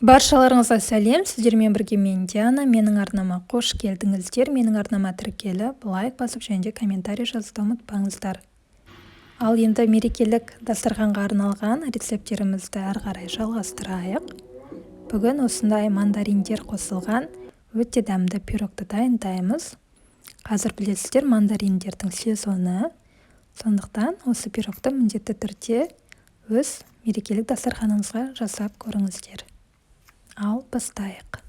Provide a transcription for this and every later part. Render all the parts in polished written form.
Баршаларыңызға сәлем, сіздермен бірге мен Диана, менің арнама қош келдіңіздер. Менің арнама тіркеліп, лайк басып және де комментарий жазуды ұмытпаңыздар. Ал енді мерекелік дастарханға арналған рецепттерімізді әрі қарай жалғастырайық. Бүгін осындай мандариндер қосылған өте дәмді пирогты дайындаймыз. Қазір білесіздер, мандариндердің сезоны. Сондықтан осы пирогты міндетті түрде өз мерекелік дастарханыңызға жасап көріңіздер. Ал бастайық.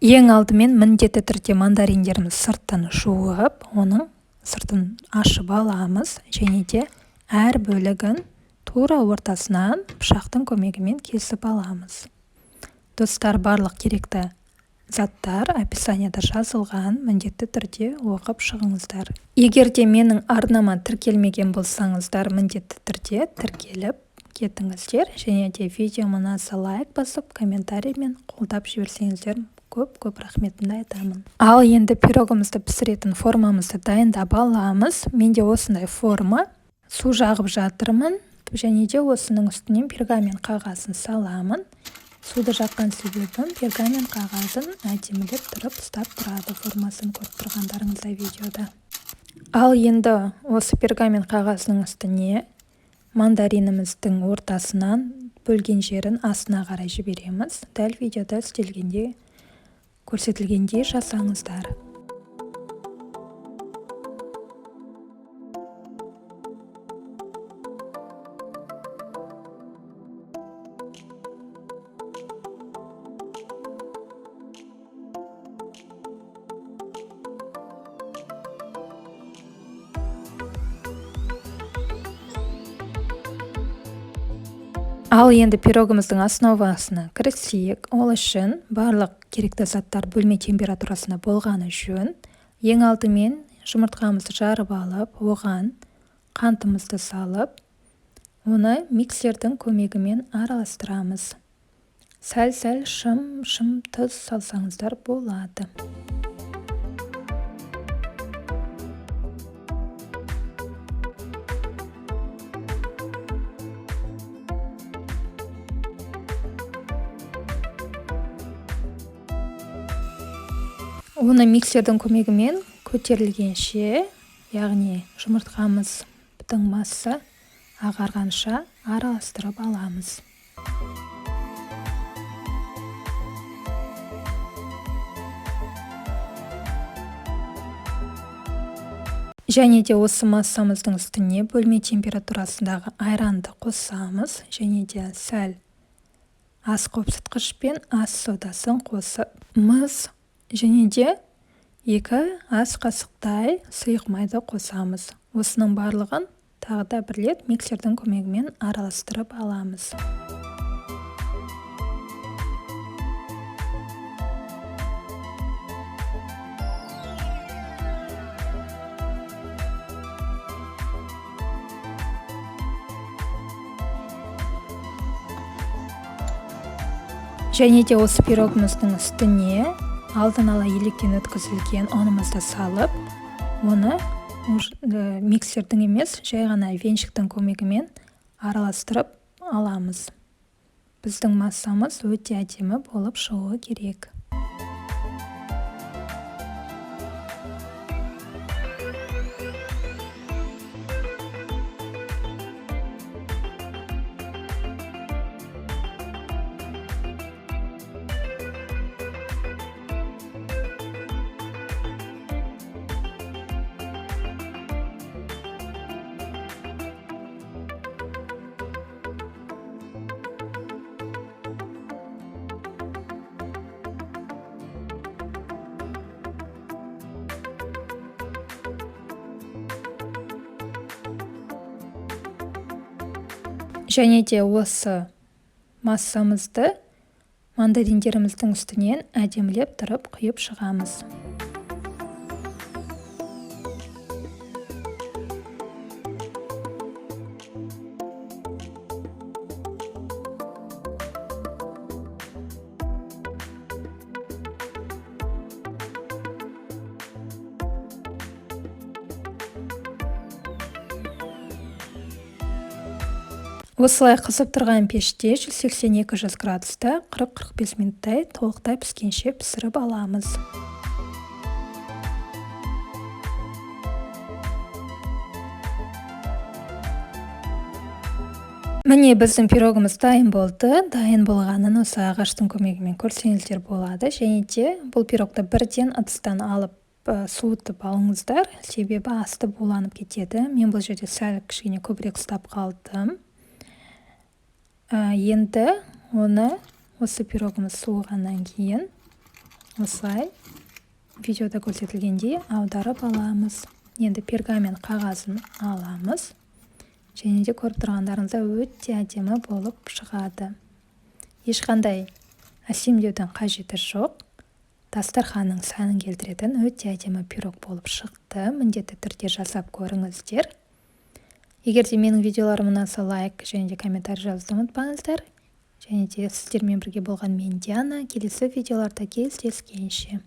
Ең алдымен міндетті түрде мандариндеріміз сыртын жуып, оның сыртын ашып аламыз және де әр бөлігін тура ортасынан пышақтың көмегімен кесіп аламыз. Достар, барлық керекті заттар описанияда жазылған, міндетті түрде оқып шығыңыздар. Егер де менің арнама тіркелмеген болсаңыздар, міндетті түрде тіркеліп кетіңіздер және де видеома ұнаса лайк басып, комментариймен қолдап жіберсеңіздер көп рахметімді айтамын. Ал енді пирогымызды пісіретін формамызды дайындап аламыз. Менде осындай форма, су жағып жатырмын және де осының үстінен пергамент қағазын саламын. Суды жаққан себебім пергамент қағазын әдемілеп тұрып ұстап тұрады, формасын көріп тұрғандарыңыздай видеода. Ал енді осы пергамент қағазының үстіне мандариніміздің ортасынан бөлген жерін астына қарай жібереміз. Дәл видеода көрсетілгендей жасаңыздар. Ал енді пирогымыздың основасына кірісейік. Ол үшін барлық керекті заттар бөлме температурасында болғаны жөн. Ең алдымен жұмыртқамызды жарып алып, оған қантымызды салып, оны миксердің көмегімен араластырамыз. Сәл-сәл шым тұз салсаңыздар болады. Оны миксердің көмегімен көтерілгенше, яғни жұмыртқамыздың массы ағарғанша араластырып аламыз. Және де осы массамыздың үстіне бөлме температурасындағы айранды қосамыз және де сәл ас қопсытқышпен ас содасын қосымыз. Және де 2 ас қасықтай сұйық майды қосамыз. Осының барлығын тағы да бір рет миксердің көмегімен араластырып аламыз. Және де осы пирогымыздың үстіне алдын ала електен өткізілген ұнымызды салып, оны миксердің емес, жай ғана венчиктің көмегімен араластырып аламыз. Біздің массамыз өте әдемі болып шығуы керек. Және де осы массамызды мандариндеріміздің үстінен әдемілеп тұрып құйып шығамыз. Осылай қызып тұрған пеште 180-200 градуста 40-45 минуттай толықтай піскенше пісіріп аламыз. Міне біздің пирогымыз дайын болды. Дайын болғанын осы ағаштың көмегімен көрсеңіздер болады. Және де бұл пирогты бірден ыдыстан алып суытып алыңыздар, себебі асты буланып кетеді. Мен бұл жерде сәл кішкене көбірек ұстап қалдым. Енді оны осы пирогымыз суығаннан кейін осылай видеода көрсетілгендей аударып аламыз. Енді пергамент қағазын аламыз. Және де көріп тұрғандарыңызда өте әдемі болып шығады. Ешқандай әсемдеудің қажеті жоқ. Дастарханның сәнін келтіретін өте әдемі пирог болып шықты. Міндетті түрде жасап көріңіздер. Егер де менің видеоларым ұнаса, лайк және де комментарий жазуды ұмытпаңыздар. Және де сіздермен бірге болған мен Диана. Келесі видеоларда кездескенше.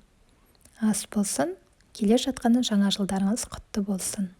Ас болсын, келе жатқан жаңа жылдарыңыз құтты болсын.